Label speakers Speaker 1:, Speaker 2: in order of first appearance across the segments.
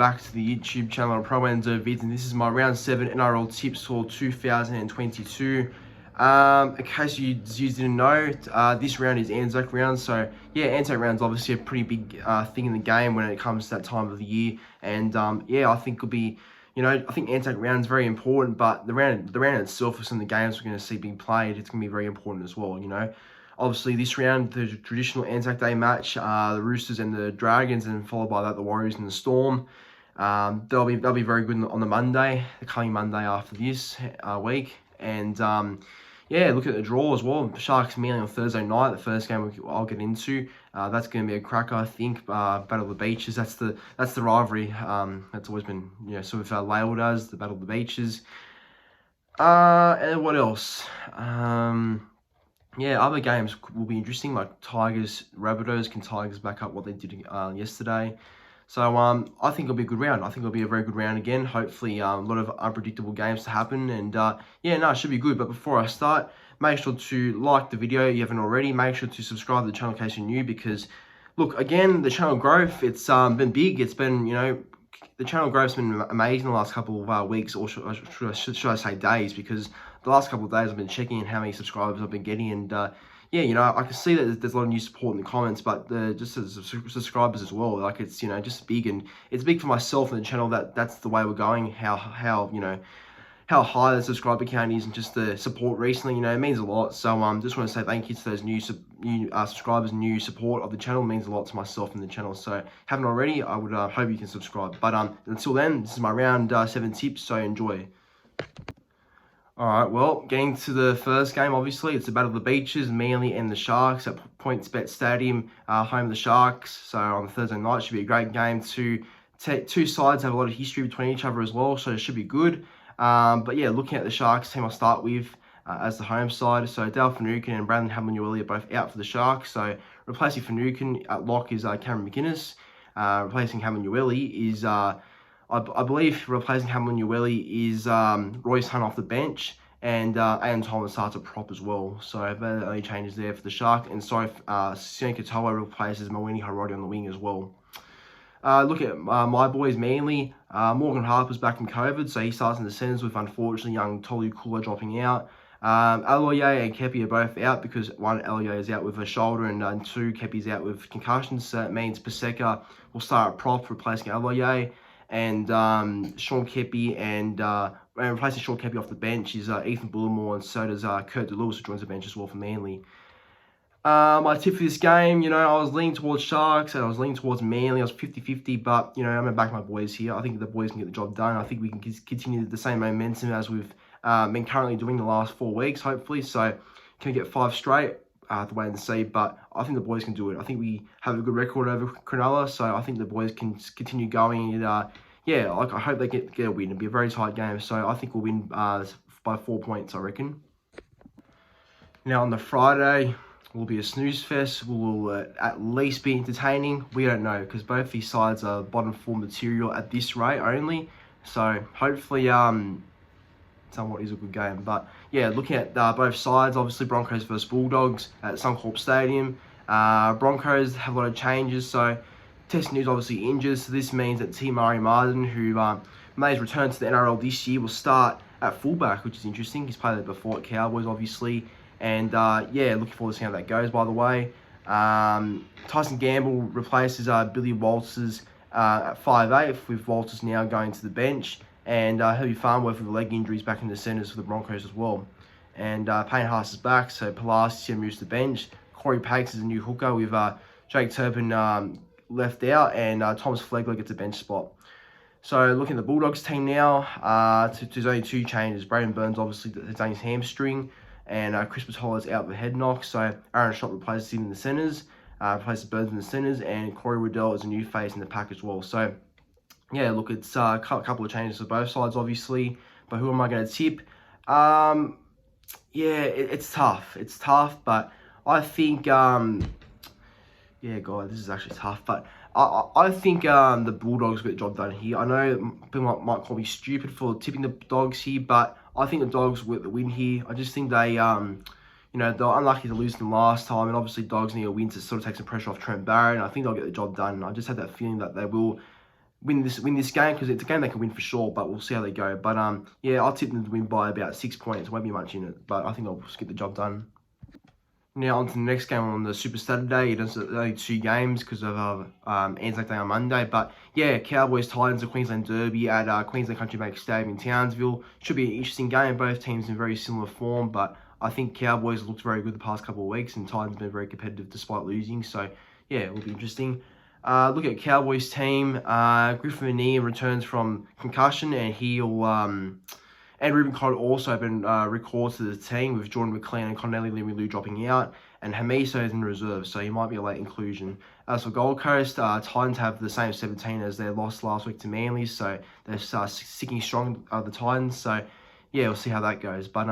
Speaker 1: back to the YouTube channel Pro Enzo Vids, and this is my round 7 NRL tips for 2022. In case you didn't know, this round is Anzac round, so yeah, Anzac round's obviously a pretty big thing in the game when it comes to that time of the year, and yeah, I think it'll be, I think Anzac round's very important, but the round itself for some of the games we're going to see being played, it's going to be very important as well, Obviously, this round, the traditional Anzac Day match, the Roosters and the Dragons, and followed by that, the Warriors and the Storm. They'll be very good on the Monday, the coming Monday after this week. And yeah, look at the draw as well. Sharks Manly on Thursday night, the first game I'll get into. That's going to be a cracker, I think. Battle of the Beaches. That's the rivalry. That's always been sort of labelled as the Battle of the Beaches. And what else? Yeah, other games will be interesting, like Tigers, Rabbitohs. Can Tigers back up what they did yesterday? So I think it'll be a good round. I think it'll be a very good round again. Hopefully, a lot of unpredictable games to happen. And yeah, no, it should be good. But before I start, make sure to like the video if you haven't already. Make sure to subscribe to the channel in case you're new, because, look, again, the channel growth, it's been big. It's been, the channel growth's been amazing the last couple of weeks, or should I say days, because the last couple of days I've been checking how many subscribers I've been getting, and yeah, I can see that there's a lot of new support in the comments, but just as subscribers as well, like it's just big, and it's big for myself and the channel that's the way we're going. How high the subscriber count is, and just the support recently, it means a lot. So just want to say thank you to those new subscribers, new support of the channel. It means a lot to myself and the channel. So haven't already, I would hope you can subscribe. But until then, this is my round 7 tips. So enjoy. Alright, well, getting to the first game, obviously, it's the Battle of the Beaches, Manly and the Sharks at PointsBet Stadium, home of the Sharks. So on Thursday night, should be a great game. Two sides have a lot of history between each other as well, so it should be good. But yeah, looking at the Sharks team, I'll start with as the home side. So Dale Finucane and Brandon Hamlin-Uele are both out for the Sharks. So replacing Finucane at lock is Cameron McInnes. Replacing Hamlin-Uele is... I believe replacing Hamlin-Uele is Royce Hunt off the bench, and Aiden Thomas starts at prop as well. So they're the only changes there for the Shark. And sorry, Sione Katoa replaces Mawini Harodi on the wing as well. Look at my boys Manly. Morgan Harper's back from COVID, so he starts in the centres with, unfortunately, young Tolu Kula dropping out. Aloye and Kepi are both out, because one, Aloye is out with a shoulder, and two, Kepi's out with concussions. So it means Paseka will start at prop, replacing Aloye. And Sean Kepi, and replacing Sean Kepi off the bench is Ethan Bullimore, and so does Kurt DeLewis, who joins the bench as well for Manly. My tip for this game, I was leaning towards Sharks, and I was leaning towards Manly. I was 50-50, but, I'm going to back my boys here. I think the boys can get the job done. I think we can continue the same momentum as we've been currently doing the last 4 weeks, hopefully. So, can we get 5 straight? The wait and see, but I think the boys can do it. I think we have a good record over Cronulla, so I think the boys can continue going. And yeah, I hope they get a win. It'll be a very tight game, so I think we'll win by 4 points, I reckon. Now on the Friday, will be a snooze fest. Will at least be entertaining. We don't know, because both these sides are bottom 4 material at this rate only. So hopefully, somewhat is a good game. But yeah, looking at both sides, obviously Broncos versus Bulldogs at Suncorp Stadium. Broncos have a lot of changes, so Test News obviously injured, so this means that T. Murray Martin, who made his return to the NRL this year, will start at fullback, which is interesting. He's played it before at Cowboys, obviously. And yeah, looking forward to seeing how that goes, by the way. Tyson Gamble replaces Billy Walters at 5'8", with Walters now going to the bench. And Herbie Farnworth with leg injuries back in the centres for the Broncos as well. And Payne Haas is back, so Palacia moves to the bench. Corey Pakes is a new hooker with Jake Turpin left out, and Thomas Flegler gets a bench spot. So looking at the Bulldogs team now, there's only 2 changes. Braden Burns obviously has done his hamstring, and Chris Patola's out with a head knock, so Aaron Schott replaces him in the centres, replaces Burns in the centres, and Corey Riddell is a new face in the pack as well. So yeah, look, it's a couple of changes for both sides, obviously. But who am I going to tip? Yeah, it's tough. It's tough, but I think... yeah, God, this is actually tough. But I think the Bulldogs get the job done here. I know people might call me stupid for tipping the Dogs here, but I think the Dogs will get the win here. I just think they... they're unlucky to lose them last time, and obviously Dogs need a win to sort of take some pressure off Trent Barrett, and I think they'll get the job done. I just had that feeling that they will win this game, because it's a game they can win for sure, but we'll see how they go. But yeah, I'll tip them to win by about 6 points. Won't be much in it, but I think they'll just get the job done. Now on to the next game on the Super Saturday. It is only 2 games because of Anzac Day on Monday. But yeah, Cowboys Titans, the Queensland Derby at Queensland Country Bank Stadium in Townsville. Should be an interesting game. Both teams in very similar form, but I think Cowboys looked very good the past couple of weeks, and Titans been very competitive despite losing. So yeah, it will be interesting. Look at Cowboys team. Griffin Mania returns from concussion, and he'll and Ruben Codd also been recalled to the team, with Jordan McLean and Connelly Lemilu dropping out, and Hamiso is in reserve, so he might be a late inclusion. As for Gold Coast, Titans have the same 17 as their loss last week to Manly, so they're sticking strong, the Titans. So yeah, we'll see how that goes. But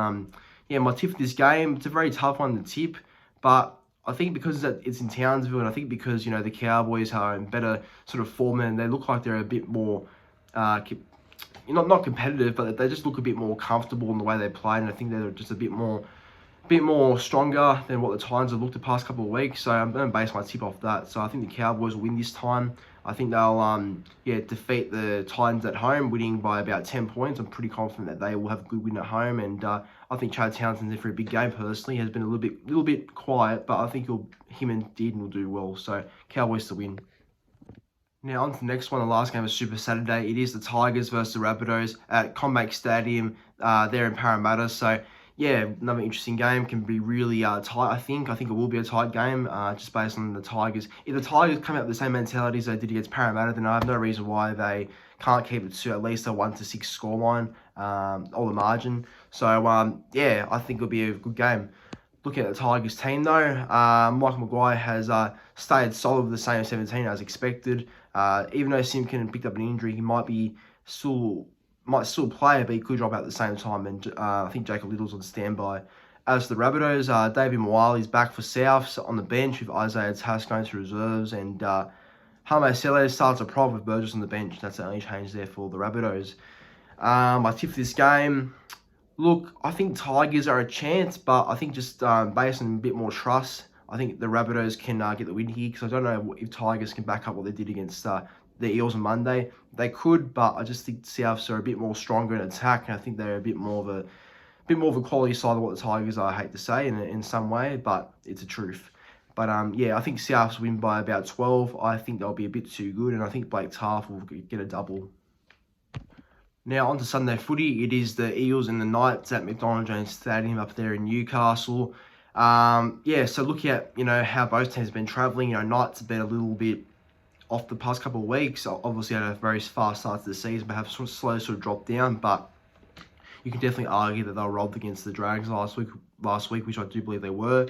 Speaker 1: yeah, my tip for this game, it's a very tough one to tip, but I think because it's in Townsville, and I think because, the Cowboys are in better sort of form, and they look like they're a bit more not competitive, but they just look a bit more comfortable in the way they play, and I think they're just a bit more stronger than what the Titans have looked the past couple of weeks. So I'm going to base my tip off that. So I think the Cowboys will win this time. I think they'll defeat the Titans at home, winning by about 10 points. I'm pretty confident that they will have a good win at home, and I think Chad Townsend's in for a big game. Personally, has been a little bit quiet, but I think him and Dearden will do well. So Cowboys to win. Now on to the next one, the last game of Super Saturday. It is the Tigers versus the Rabbitohs at CommBank Stadium there in Parramatta. So yeah, another interesting game. Can be really tight, I think. I think it will be a tight game, just based on the Tigers. If the Tigers come out with the same mentality as they did against Parramatta, then I have no reason why they can't keep it to at least a 1-6 scoreline, or the margin. So yeah, I think it'll be a good game. Looking at the Tigers team though, Michael Maguire has stayed solid with the same 17 as expected. Even though Simpkin picked up an injury, he might still play, but he could drop out at the same time. And I think Jacob Little's on standby. As for the Rabbitohs, David Moale's back for Souths on the bench, with Isaiah Tass going to reserves, and Hame Sele starts a prop with Burgess on the bench. That's the only change there for the Rabbitohs. My tip for this game. Look, I think Tigers are a chance, but I think just based on a bit more trust, I think the Rabbitohs can get the win here, because I don't know if Tigers can back up what they did against the Eels on Monday. They could, but I just think Souths are a bit more stronger in attack, and I think they're a bit more of a quality side of what the Tigers are. I hate to say in some way, but it's the truth. But yeah, I think Souths win by about 12. I think they'll be a bit too good, and I think Blake Taaffe will get a double. Now, on to Sunday footy. It is the Eels and the Knights at McDonald Jones Stadium up there in Newcastle. Yeah, so looking at, how both teams have been travelling, Knights have been a little bit off the past couple of weeks. Obviously had a very fast start to the season, but have slowly sort of dropped down. But you can definitely argue that they were robbed against the Dragons last week, which I do believe they were.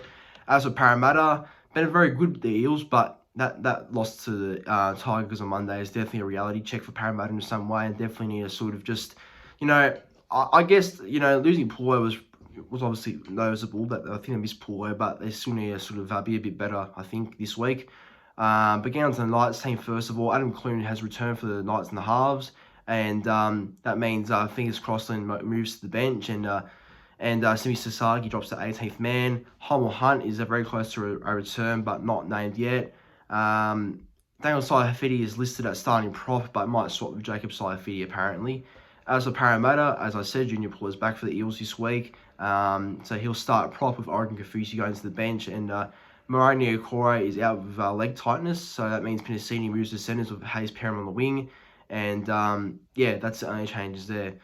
Speaker 1: As for Parramatta, been very good with the Eels, but that loss to the Tigers on Monday is definitely a reality check for Parramatta in some way, and definitely need to sort of just, I guess, losing Paulo was obviously noticeable, that I think they missed Paulo, but they still need to sort of be a bit better, I think, this week. But getting on to the Knights team, first of all, Adam Clune has returned for the Knights in the halves, and that means, fingers crossed, and moves to the bench, and Simi Sasagi drops to 18th man. Hommel Hunt is very close to a return, but not named yet. Daniel Saifidi is listed at starting prop, but might swap with Jacob Saifidi apparently. As for Parramatta, as I said, Junior Paul is back for the Eels this week. So he'll start prop with Oregon Kafusi going to the bench, and Moroni Okore is out with leg tightness, so that means Pinasini moves to centres with Hayes Perham on the wing. And yeah, that's the only changes there.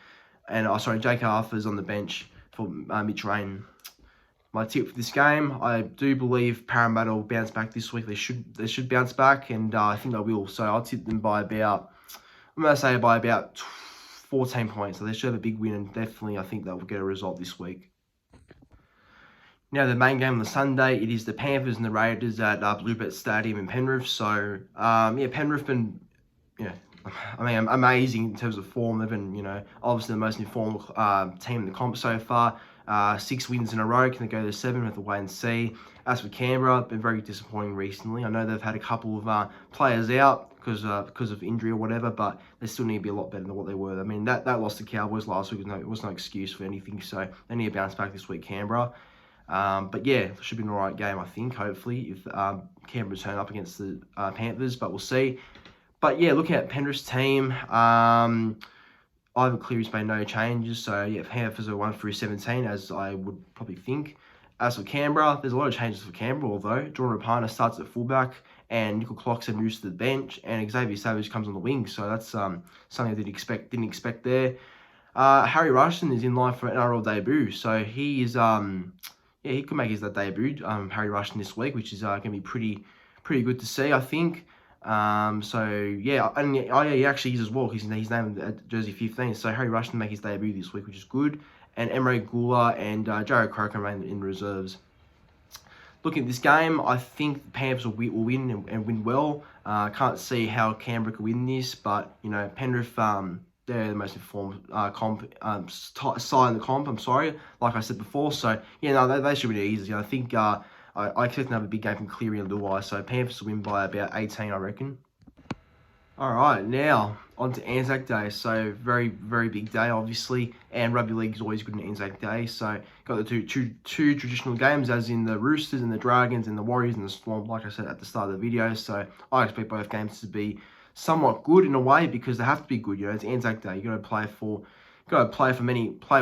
Speaker 1: And Jake Arthur's on the bench for Mitch Rain. My tip for this game, I do believe Parramatta will bounce back this week. They should bounce back, and I think they will. So I'll tip them by about 14 points. So they should have a big win, and definitely I think they'll get a result this week. Now the main game on the Sunday, it is the Panthers and the Raiders at Bluebet Stadium in Penrith. So yeah, Penrith been amazing in terms of form. They've been obviously the most informed team in the comp so far. 6 wins in a row. Can they go to 7? We have to wait and see. As for Canberra, been very disappointing recently. I know they've had a couple of players out because of injury or whatever, but they still need to be a lot better than what they were. I mean, that loss to Cowboys last week was no excuse for anything, so they need to bounce back this week, Canberra. But yeah, it should be an alright game, I think, hopefully, if Canberra turn up against the Panthers, but we'll see. But yeah, looking at Penrith's team, Ivan Cleary's made no changes, so yeah, Panthers are 1 through 17, as I would probably think. As for Canberra, there's a lot of changes for Canberra, although Jordan Rapana starts at fullback, and Nickel Clockson moves to the bench, and Xavier Savage comes on the wing, so that's something I didn't expect there. Harry Rushton is in line for an NRL debut, so he is he could make his debut, Harry Rushton, this week, which is going to be pretty good to see, I think. So yeah, and he actually is as well. He's named at jersey 15. So Harry Rushton make his debut this week, which is good. And Emre Gula and Jared Croker remain in reserves. Looking at this game, I think the Panthers will win and win well. Can't see how Canberra could win this, but you know, Penrith, they're the most informed side in the comp. I'm sorry, like I said before. So yeah, no, they should be easy. I think. I expect another big game from Cleary and Luai, so Panthers will win by about 18, I reckon. All right, now on to Anzac Day. So very big day, obviously, and rugby league is always good on Anzac Day. So got the two traditional games, as in the Roosters and the Dragons and the Warriors and the Storm, like I said at the start of the video. So I expect both games to be somewhat good in a way, because they have to be good. You know, it's Anzac Day. You got to play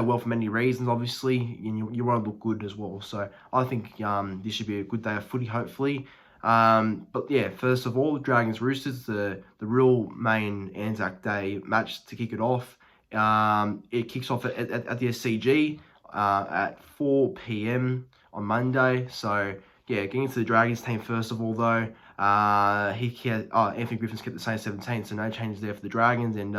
Speaker 1: well for many reasons, obviously. You want to look good as well. So I think this should be a good day of footy, hopefully. But yeah, first of all, Dragons Roosters, the real main Anzac Day match to kick it off. It kicks off at the SCG at 4 p.m. on Monday. So yeah, getting into the Dragons team first of all, though. Anthony Griffin's kept the same 17, so no changes there for the Dragons. And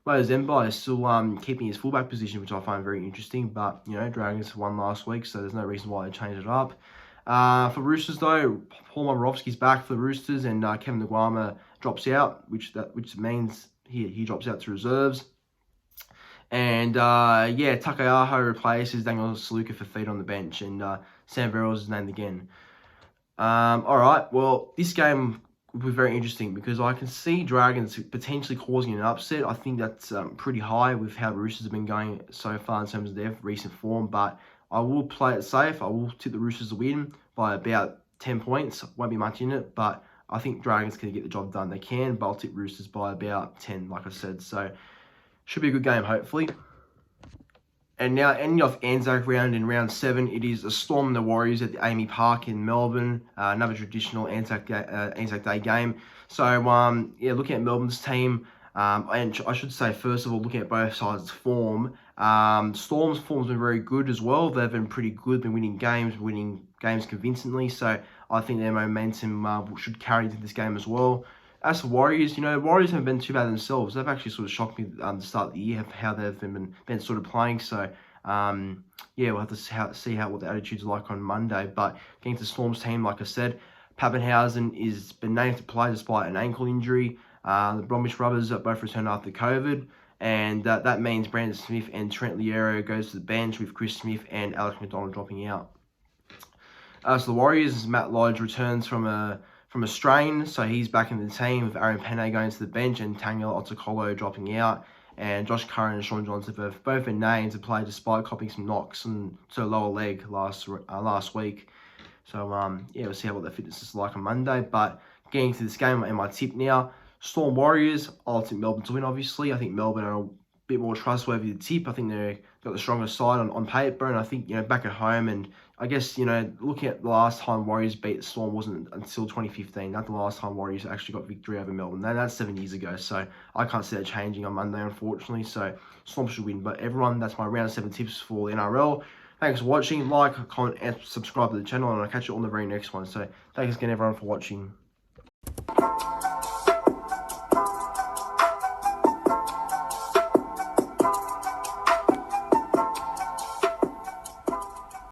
Speaker 1: Mo Zemba is still keeping his fullback position, which I find very interesting. But you know, Dragons won last week, so there's no reason why they changed it up. For Roosters, though, Paul Momirovski's back for the Roosters, and Kevin Nguama drops out, which means he drops out to reserves. And yeah, Takayaho replaces Daniel Saluka for feet on the bench, and Sam Verrills is named again. All right, well, this game will be very interesting, because I can see Dragons potentially causing an upset. I think that's pretty high with how the Roosters have been going so far in terms of their recent form, but I will play it safe. I will tip the Roosters to win by about 10 points. Won't be much in it, but I think Dragons can get the job done. They can, but I'll tip Roosters by about 10, like I said. So should be a good game, hopefully. And now, ending off Anzac round in round 7, it is the Storm and the Warriors at the Amy Park in Melbourne. Another traditional Anzac Day game. So, yeah, looking at Melbourne's team, and I should say, first of all, looking at both sides' form, Storm's form's been very good as well. They've been pretty good, been winning games convincingly. So I think their momentum should carry into this game as well. As for Warriors, you know, Warriors haven't been too bad themselves. They've actually sort of shocked me at the start of the year, how they've been sort of playing. So, yeah, we'll have to see what the attitude's like on Monday. But getting to Storm's team, like I said, Pappenhausen is been named to play despite an ankle injury. The Bromwich Rubbers both returned after COVID. And that means Brandon Smith and Trent Liero goes to the bench, with Chris Smith and Alex McDonald dropping out. So the Warriors, Matt Lodge returns from a strain, so he's back in the team, with Aaron Penne going to the bench and Tangela Otakolo dropping out. And Josh Curran and Sean Johnson have both been named to play despite copying some knocks to a lower leg last week. So yeah, we'll see what their fitness is like on Monday. But getting to this game and my tip now, Storm Warriors, I'll tip Melbourne to win, obviously. I think Melbourne are a bit more trustworthy to tip. I think they've got the stronger side on paper, and I think, you know, back at home, and I guess, you know, looking at the last time Warriors beat the Storm wasn't until 2015. That's the last time Warriors actually got victory over Melbourne. That's 7 years ago, so I can't see that changing on Monday, unfortunately. So Storm should win. But everyone, that's my round 7 tips for the NRL. Thanks for watching. Like, comment, and subscribe to the channel, and I'll catch you on the very next one. So thanks again, everyone, for watching.